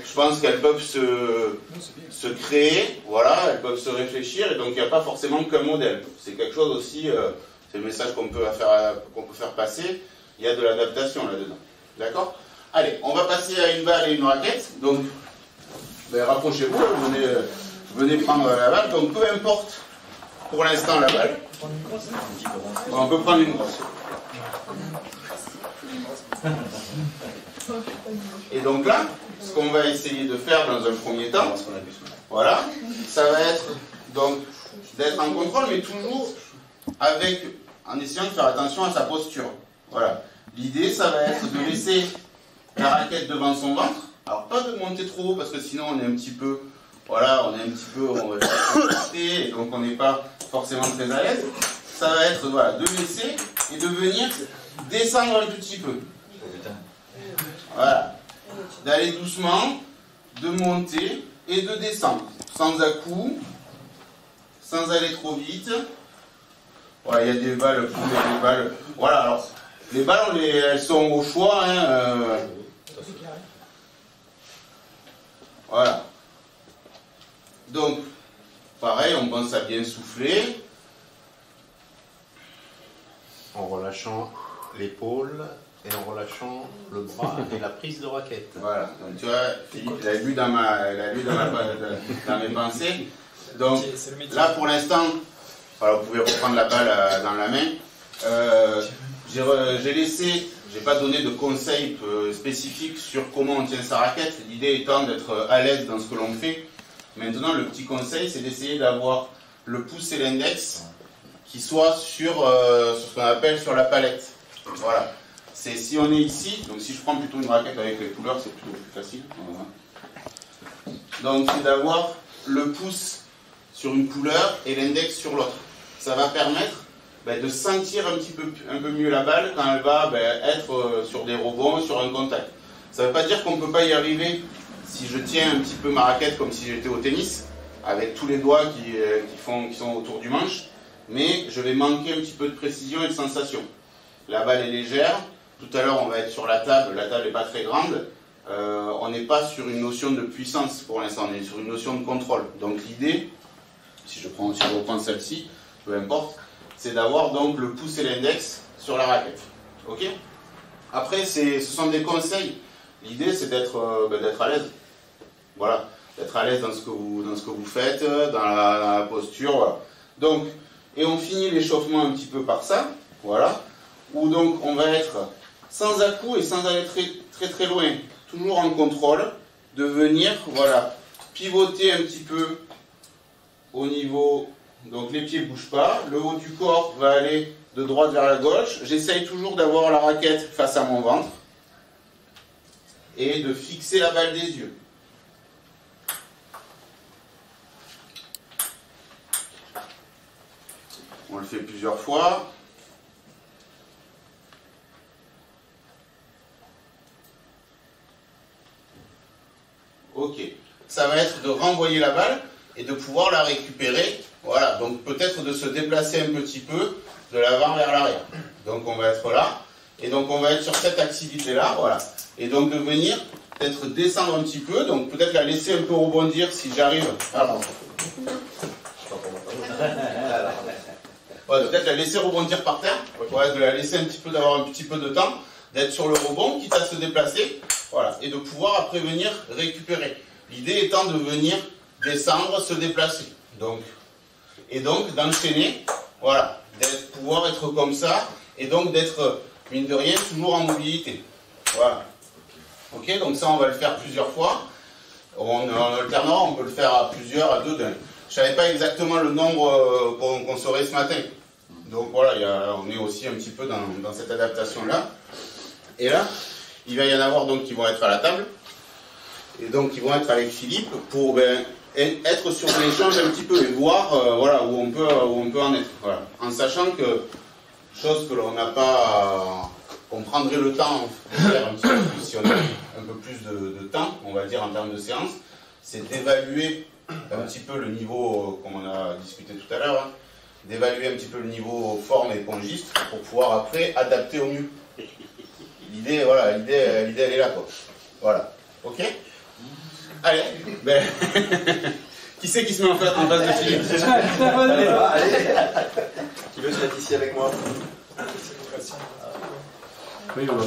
Je pense qu'elles peuvent se créer, elles peuvent se réfléchir, et donc il n'y a pas forcément qu'un modèle. C'est quelque chose aussi, c'est le message qu'on peut faire passer. Il y a de l'adaptation là-dedans. D'accord? Allez, on va passer à une balle et une raquette. Donc, rapprochez-vous, venez prendre la balle. Donc, peu importe pour l'instant la balle. On peut prendre une grosse. Et donc là, ce qu'on va essayer de faire dans un premier temps, ça va être donc d'être en contrôle, mais toujours en essayant de faire attention à sa posture. Voilà. L'idée, ça va être de laisser la raquette devant son ventre. Alors pas de monter trop haut parce que sinon on est un petit peu, on va et donc on n'est pas forcément très à l'aise. Ça va être de laisser et de venir descendre un tout petit peu. Voilà. D'aller doucement, de monter et de descendre. Sans à-coups, sans aller trop vite. Il y a des balles, il y a des balles. Voilà, alors, les balles, elles sont au choix. Voilà. Donc, pareil, on pense à bien souffler. En relâchant l'épaule et en relâchant le bras et la prise de raquette. Voilà, donc tu vois, Philippe, il a lu dans mes pensées. Donc là, pour l'instant, vous pouvez reprendre la balle dans la main. J'ai pas donné de conseils spécifiques sur comment on tient sa raquette. L'idée étant d'être à l'aise dans ce que l'on fait. Maintenant, le petit conseil, c'est d'essayer d'avoir le pouce et l'index qui soient sur ce qu'on appelle sur la palette. Voilà. C'est si on est ici, donc si je prends plutôt une raquette avec les couleurs, c'est plutôt plus facile. Voilà. Donc c'est d'avoir le pouce sur une couleur et l'index sur l'autre. Ça va permettre de sentir un peu mieux la balle quand elle va être sur des rebonds, sur un contact. Ça ne veut pas dire qu'on ne peut pas y arriver si je tiens un petit peu ma raquette comme si j'étais au tennis, avec tous les doigts qui sont autour du manche, mais je vais manquer un petit peu de précision et de sensation. La balle est légère. Tout à l'heure, on va être sur la table n'est pas très grande. On n'est pas sur une notion de puissance pour l'instant, on est sur une notion de contrôle. Donc l'idée, si je reprends celle-ci, peu importe, c'est d'avoir donc le pouce et l'index sur la raquette. Ok? Après, ce sont des conseils. L'idée, c'est d'être à l'aise. Voilà, d'être à l'aise dans ce que vous faites, dans la posture. Voilà. Donc, et on finit l'échauffement un petit peu par ça. Voilà. Où donc on va être sans à-coups et sans aller très, très très loin, toujours en contrôle, de venir, pivoter un petit peu au niveau, donc les pieds ne bougent pas, le haut du corps va aller de droite vers la gauche, j'essaye toujours d'avoir la raquette face à mon ventre, et de fixer la balle des yeux. On le fait plusieurs fois. Ok, ça va être de renvoyer la balle et de pouvoir la récupérer. Voilà, donc peut-être de se déplacer un petit peu de l'avant vers l'arrière. Donc on va être là, et donc on va être sur cette activité-là, voilà. Et donc de venir, peut-être descendre un petit peu, donc peut-être la laisser un peu rebondir si j'arrive. Peut-être la laisser rebondir par terre, de la laisser un petit peu, d'avoir un petit peu de temps, d'être sur le rebond, quitte à se déplacer. Voilà, et de pouvoir après venir récupérer. L'idée étant de venir descendre, se déplacer. Et donc d'enchaîner, voilà, pouvoir être comme ça, et donc d'être, mine de rien, toujours en mobilité. Voilà. Ok, donc ça on va le faire plusieurs fois. On alternera, on peut le faire à plusieurs, à deux. je savais pas exactement le nombre qu'on saurait ce matin. Donc voilà, on est aussi un petit peu dans cette adaptation-là. Et là, il va y en avoir donc qui vont être à la table. Et donc ils vont être avec Philippe pour être sur l'échange un petit peu et voir voilà, où on peut en être. Voilà. En sachant que, chose que l'on n'a pas, qu'on prendrait le temps de faire un petit peu plus, si on a un peu plus de temps, on va dire en termes de séance, c'est d'évaluer un petit peu le niveau, comme on a discuté tout à l'heure, hein, d'évaluer un petit peu le niveau forme et pongiste pour pouvoir après adapter au mieux. L'idée, voilà, l'idée elle est là, quoi. Voilà. Ok? Allez, qui c'est qui se met en face de Philippe? Allez. Qui veut se mettre ici avec moi? Oui, on va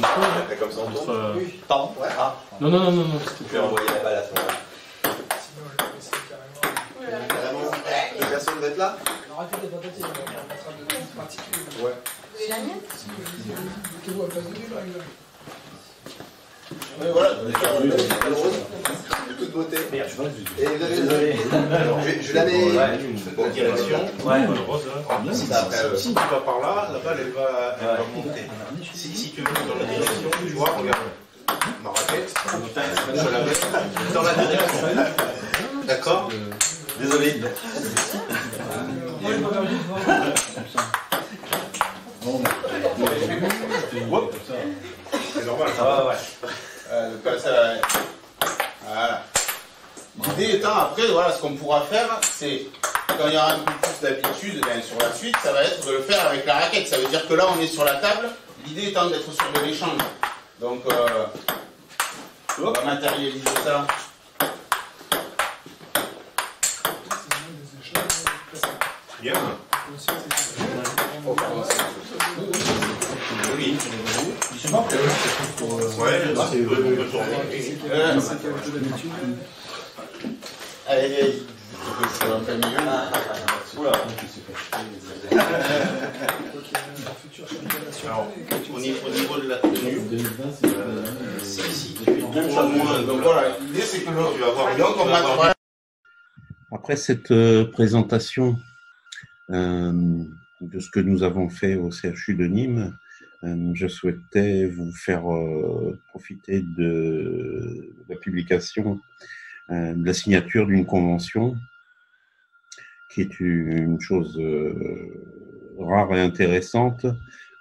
comme ça on tourne. Pardon? Ouais. Ah. Non. Tu peux envoyer la balle à ce moment-là. Carrément, deux personnes, vous êtes là? Ouais. Vous voulez la mienne? Oui, voilà. De toute beauté. Et vous avez je la mets en direction. Ouais, si tu vas par là, la balle elle va monter. Si tu veux dans la direction, tu vois, regarde. Ma raquette, je la mets dans la direction. D'accord? Désolé. C'est normal. Voilà. L'idée étant, après, voilà, ce qu'on pourra faire, c'est, quand il y aura un peu plus d'habitude sur la suite, ça va être de le faire avec la raquette. Ça veut dire que là, on est sur la table, l'idée étant d'être sur de l'échange. Donc, on va matérialiser ça. Bien. Oui. Allez. Je suis un peu mieux. Oula. Alors, au niveau de la tenue, donc voilà, l'idée c'est que tu vas voir. Après cette présentation de ce que nous avons fait au CHU de Nîmes, je souhaitais vous faire profiter de la publication, de la signature d'une convention qui est une chose rare et intéressante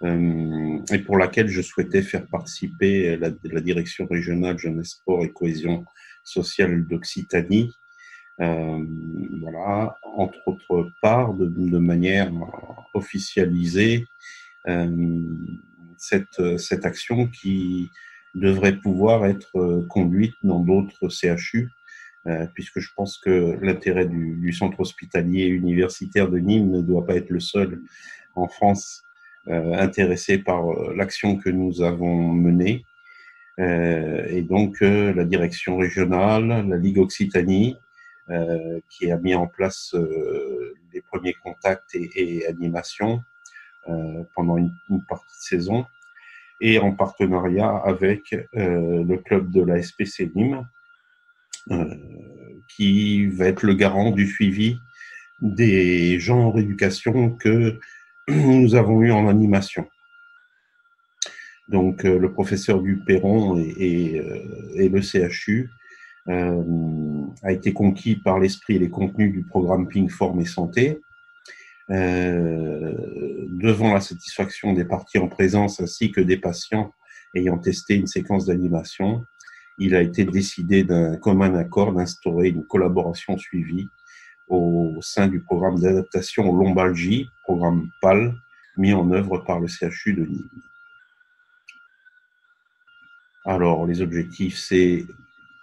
et pour laquelle je souhaitais faire participer la direction régionale jeunesse, sport et cohésion sociale d'Occitanie. Voilà, entre autres parts, de manière officialisée, cette action qui devrait pouvoir être conduite dans d'autres CHU, puisque je pense que l'intérêt du centre hospitalier universitaire de Nîmes ne doit pas être le seul en France intéressé par l'action que nous avons menée. Et donc la direction régionale, la Ligue Occitanie, qui a mis en place les premiers contacts et animations pendant une partie de saison, et en partenariat avec le club de la SPC Nîmes, qui va être le garant du suivi des gens en rééducation que nous avons eu en animation. Donc le professeur Duperron et le CHU a été conquis par l'esprit et les contenus du programme Pink Forme et Santé. Devant la satisfaction des parties en présence ainsi que des patients ayant testé une séquence d'animation, il a été décidé d'un commun accord d'instaurer une collaboration suivie au sein du programme d'adaptation aux lombalgies, programme PAL, mis en œuvre par le CHU de Nîmes. Alors, les objectifs, c'est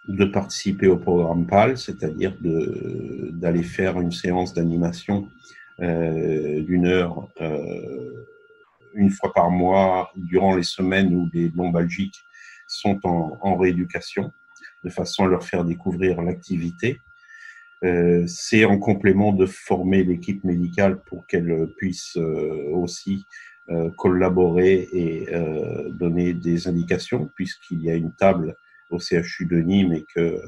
de participer au programme PAL, c'est-à-dire d'aller faire une séance d'animation d'une heure, une fois par mois, durant les semaines où les lombalgiques sont en rééducation, de façon à leur faire découvrir l'activité. C'est en complément de former l'équipe médicale pour qu'elle puisse aussi collaborer et donner des indications, puisqu'il y a une table au CHU de Nîmes et que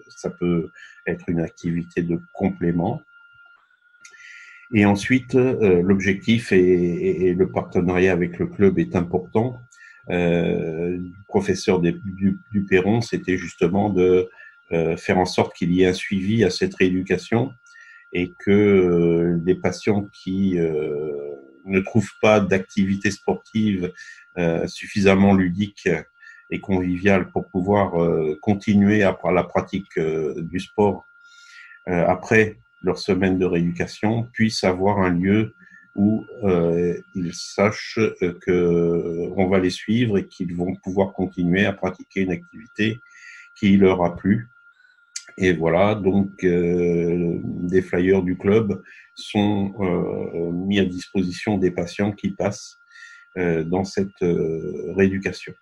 ça peut être une activité de complément. Et ensuite, l'objectif et le partenariat avec le club est important. Le professeur du Perron, c'était justement de faire en sorte qu'il y ait un suivi à cette rééducation et que les patients qui ne trouvent pas d'activité sportive suffisamment ludique et conviviale pour pouvoir continuer à la pratique du sport après leur semaine de rééducation puissent avoir un lieu où ils sachent qu'on va les suivre et qu'ils vont pouvoir continuer à pratiquer une activité qui leur a plu. Et voilà, donc des flyers du club sont mis à disposition des patients qui passent dans cette rééducation.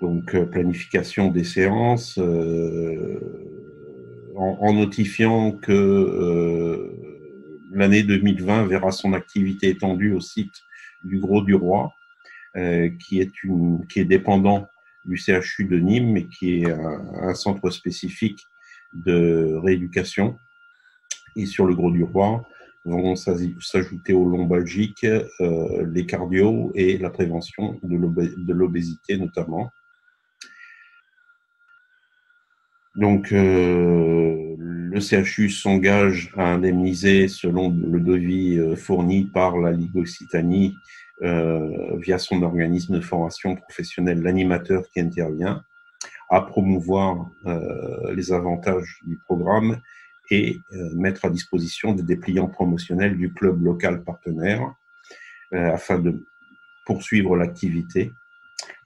Donc planification des séances, en notifiant que l'année 2020 verra son activité étendue au site du Grau du Roi, qui est dépendant du CHU de Nîmes, mais qui est un centre spécifique de rééducation. Et sur le Grau du Roi vont s'ajouter aux lombalgiques les cardio et la prévention de l'obésité notamment. Donc, le CHU s'engage à indemniser selon le devis fourni par la Ligue Occitanie via son organisme de formation professionnelle, l'animateur qui intervient, à promouvoir les avantages du programme et mettre à disposition des dépliants promotionnels du club local partenaire afin de poursuivre l'activité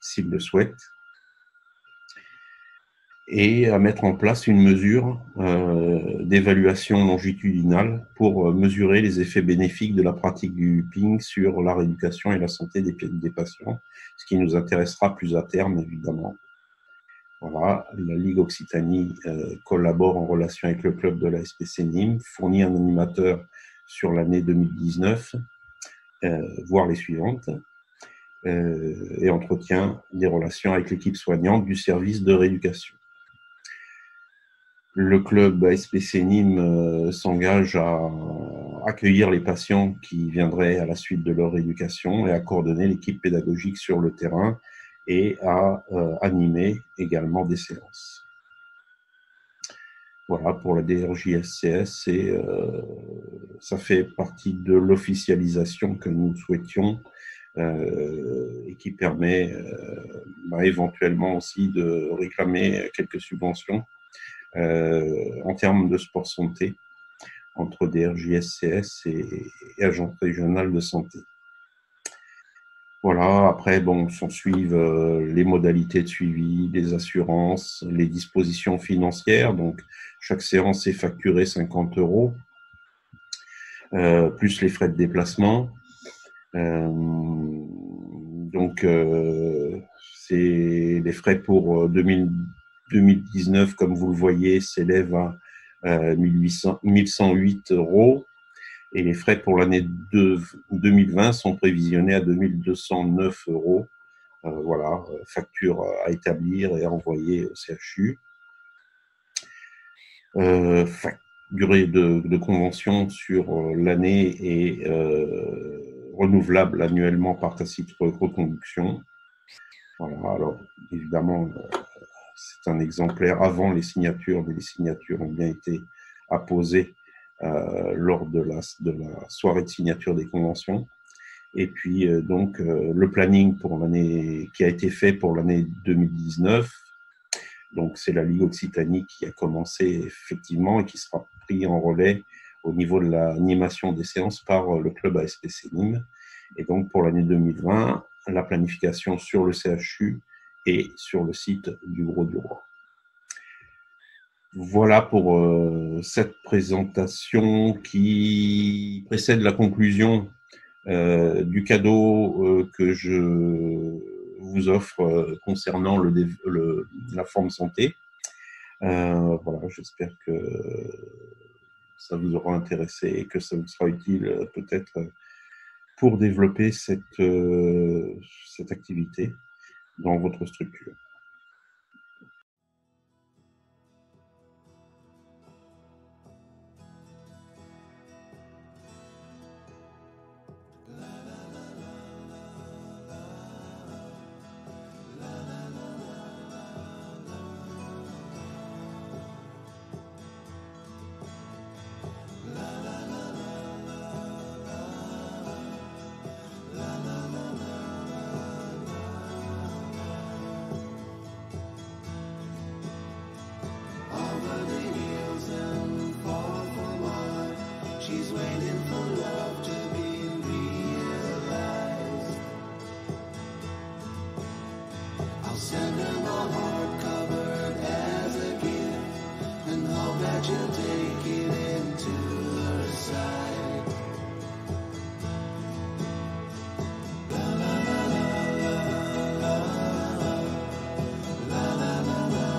s'il le souhaite, et à mettre en place une mesure d'évaluation longitudinale pour mesurer les effets bénéfiques de la pratique du ping sur la rééducation et la santé des patients, ce qui nous intéressera plus à terme, évidemment. Voilà, la Ligue Occitanie collabore en relation avec le club de la SPC Nîmes, fournit un animateur sur l'année 2019, voire les suivantes, et entretient des relations avec l'équipe soignante du service de rééducation. Le club SPC Nîmes s'engage à accueillir les patients qui viendraient à la suite de leur rééducation et à coordonner l'équipe pédagogique sur le terrain et à animer également des séances. Voilà pour la DRJSCS, et ça fait partie de l'officialisation que nous souhaitions et qui permet éventuellement aussi de réclamer quelques subventions en termes de sport santé entre DRJSCS et Agence régionale de santé. Voilà, après, bon, s'en suivent les modalités de suivi, les assurances, les dispositions financières. Donc, chaque séance est facturée 50 €, plus les frais de déplacement. Donc, les frais pour 2019, comme vous le voyez, s'élèvent à 1108 €. Et les frais pour l'année 2020 sont prévisionnés à 2209 €. Voilà, facture à établir et à envoyer au CHU. Durée de convention sur l'année est renouvelable annuellement par tacite reconduction. Voilà, alors évidemment, c'est un exemplaire avant les signatures, mais les signatures ont bien été apposées lors de la soirée de signature des conventions. Et puis, donc, le planning pour l'année qui a été fait pour l'année 2019, donc c'est la Ligue Occitanie qui a commencé effectivement et qui sera pris en relais au niveau de l'animation des séances par le club ASPC Nîmes. Et donc, pour l'année 2020, la planification sur le CHU et sur le site du Grau du Roi. Voilà pour cette présentation qui précède la conclusion du cadeau que je vous offre concernant la forme santé. Voilà, j'espère que ça vous aura intéressé et que ça vous sera utile peut-être pour développer cette activité dans votre structure. I'll send her the hardcover as a gift, and hope that you'll take it into her side. La la la la la la la la la la.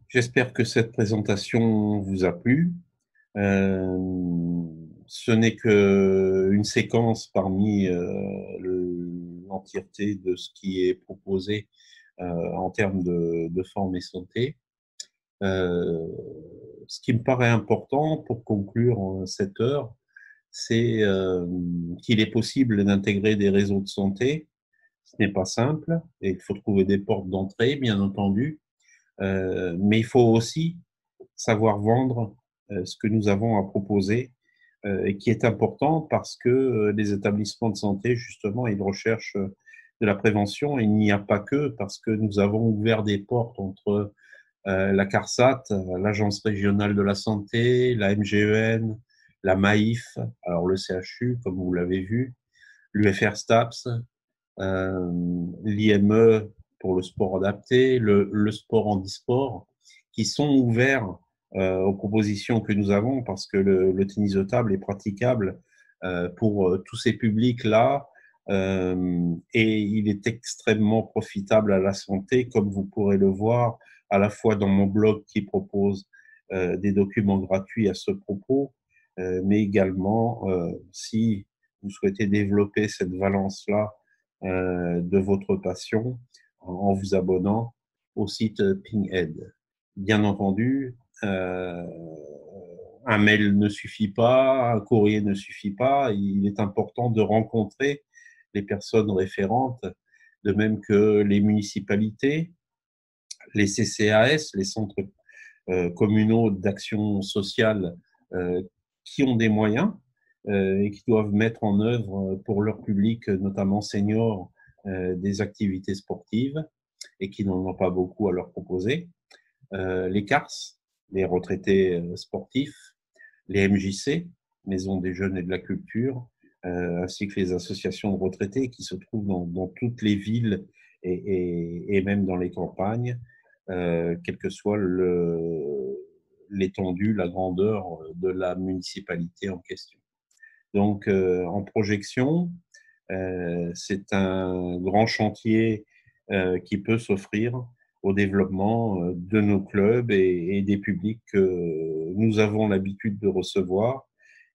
J'espère que cette présentation vous a plu. Ce n'est qu'une séquence parmi l'entièreté de ce qui est proposé en termes de forme et santé. Ce qui me paraît important pour conclure cette heure, c'est qu'il est possible d'intégrer des réseaux de santé. Ce n'est pas simple et il faut trouver des portes d'entrée, bien entendu, mais il faut aussi savoir vendre ce que nous avons à proposer et qui est important parce que les établissements de santé, justement, ils recherchent de la prévention. Il n'y a pas que parce que nous avons ouvert des portes entre la CARSAT, l'Agence régionale de la santé, la MGEN, la MAIF, alors le CHU, comme vous l'avez vu, l'UFR STAPS, l'IME pour le sport adapté, le sport handisport, qui sont ouverts aux propositions que nous avons parce que le tennis de table est praticable pour tous ces publics-là et il est extrêmement profitable à la santé, comme vous pourrez le voir à la fois dans mon blog qui propose des documents gratuits à ce propos, mais également si vous souhaitez développer cette valence-là de votre passion en vous abonnant au site Pinghead. Bien entendu, un mail ne suffit pas, un courrier ne suffit pas, il est important de rencontrer les personnes référentes, de même que les municipalités, les CCAS, les centres communaux d'action sociale qui ont des moyens et qui doivent mettre en œuvre pour leur public, notamment seniors, des activités sportives et qui n'en ont pas beaucoup à leur proposer. Les CARS, les retraités sportifs, les MJC, Maisons des jeunes et de la culture, ainsi que les associations de retraités qui se trouvent dans toutes les villes et même dans les campagnes, quelle que soit l'étendue, la grandeur de la municipalité en question. Donc, en projection, c'est un grand chantier qui peut s'offrir au développement de nos clubs et des publics que nous avons l'habitude de recevoir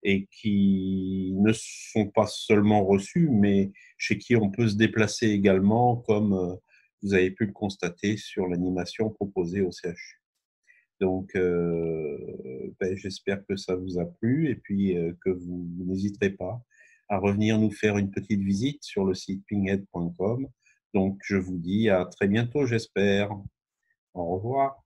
et qui ne sont pas seulement reçus, mais chez qui on peut se déplacer également, comme vous avez pu le constater sur l'animation proposée au CHU. Donc, j'espère que ça vous a plu et puis que vous n'hésiterez pas à revenir nous faire une petite visite sur le site pinghead.com. Donc, je vous dis à très bientôt, j'espère. Au revoir.